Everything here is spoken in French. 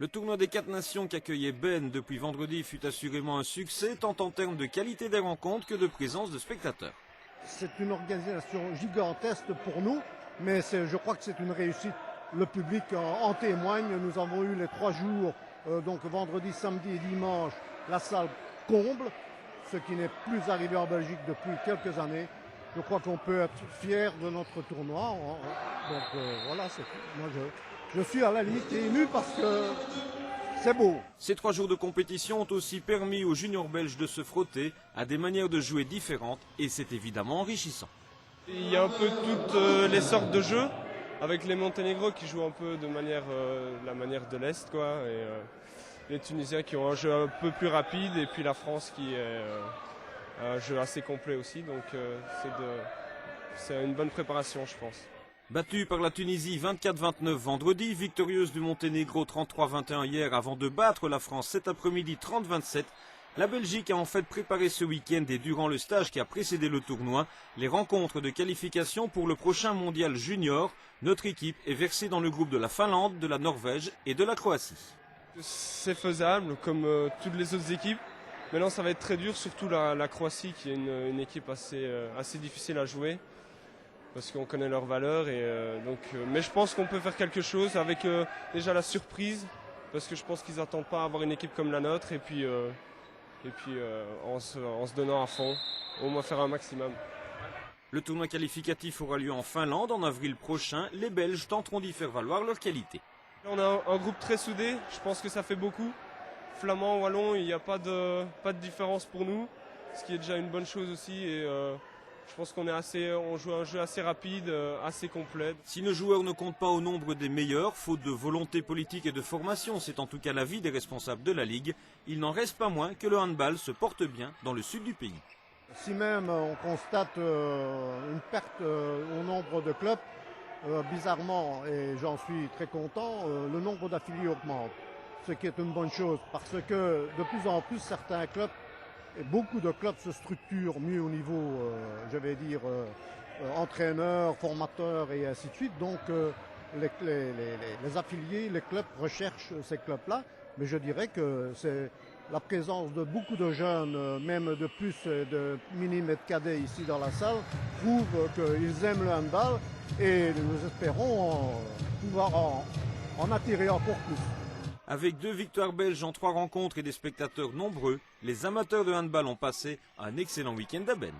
Le tournoi des 4 nations qu'accueillait Ben depuis vendredi fut assurément un succès, tant en termes de qualité des rencontres que de présence de spectateurs. C'est une organisation gigantesque pour nous, mais je crois que c'est une réussite. Le public en témoigne. Nous avons eu les 3 jours, donc vendredi, samedi et dimanche, la salle comble, ce qui n'est plus arrivé en Belgique depuis quelques années. Je crois qu'on peut être fier de notre tournoi. Donc voilà, moi je suis à la limite ému parce que c'est beau. Ces 3 jours de compétition ont aussi permis aux juniors belges de se frotter à des manières de jouer différentes et c'est évidemment enrichissant. Il y a un peu toutes les sortes de jeux, avec les Monténégraux qui jouent un peu de la manière de l'Est, quoi, et les Tunisiens qui ont un jeu un peu plus rapide, et puis la France qui est un jeu assez complet aussi, donc c'est une bonne préparation, je pense. Battue par la Tunisie 24-29 vendredi, victorieuse du Monténégro 33-21 hier avant de battre la France cet après-midi 30-27, la Belgique a en fait préparé ce week-end et durant le stage qui a précédé le tournoi, les rencontres de qualification pour le prochain mondial junior. Notre équipe est versée dans le groupe de la Finlande, de la Norvège et de la Croatie. C'est faisable comme toutes les autres équipes. Maintenant ça va être très dur, surtout la Croatie qui est une équipe assez difficile à jouer. Parce qu'on connaît leurs valeurs mais je pense qu'on peut faire quelque chose avec déjà la surprise parce que je pense qu'ils n'attendent pas à avoir une équipe comme la nôtre et puis en se donnant à fond, au moins faire un maximum. Le tournoi qualificatif aura lieu en Finlande en avril prochain. Les Belges tenteront d'y faire valoir leur qualité. On a un groupe très soudé, je pense que ça fait beaucoup. Flamand, wallon, il n'y a pas de différence pour nous, ce qui est déjà une bonne chose aussi. Je pense on joue un jeu assez rapide, assez complet. Si nos joueurs ne comptent pas au nombre des meilleurs, faute de volonté politique et de formation, c'est en tout cas l'avis des responsables de la Ligue, il n'en reste pas moins que le handball se porte bien dans le sud du pays. Si même on constate une perte au nombre de clubs, bizarrement, et j'en suis très content, le nombre d'affiliés augmente. Ce qui est une bonne chose parce que de plus en plus certains clubs et beaucoup de clubs se structurent mieux au niveau, entraîneurs, formateurs et ainsi de suite. Donc les affiliés, les clubs recherchent ces clubs-là. Mais je dirais que c'est la présence de beaucoup de jeunes, même de plus de millimètres cadets ici dans la salle, prouve qu'ils aiment le handball et nous espérons pouvoir en attirer encore plus. Avec 2 victoires belges en 3 rencontres et des spectateurs nombreux, les amateurs de handball ont passé un excellent week-end à Ben.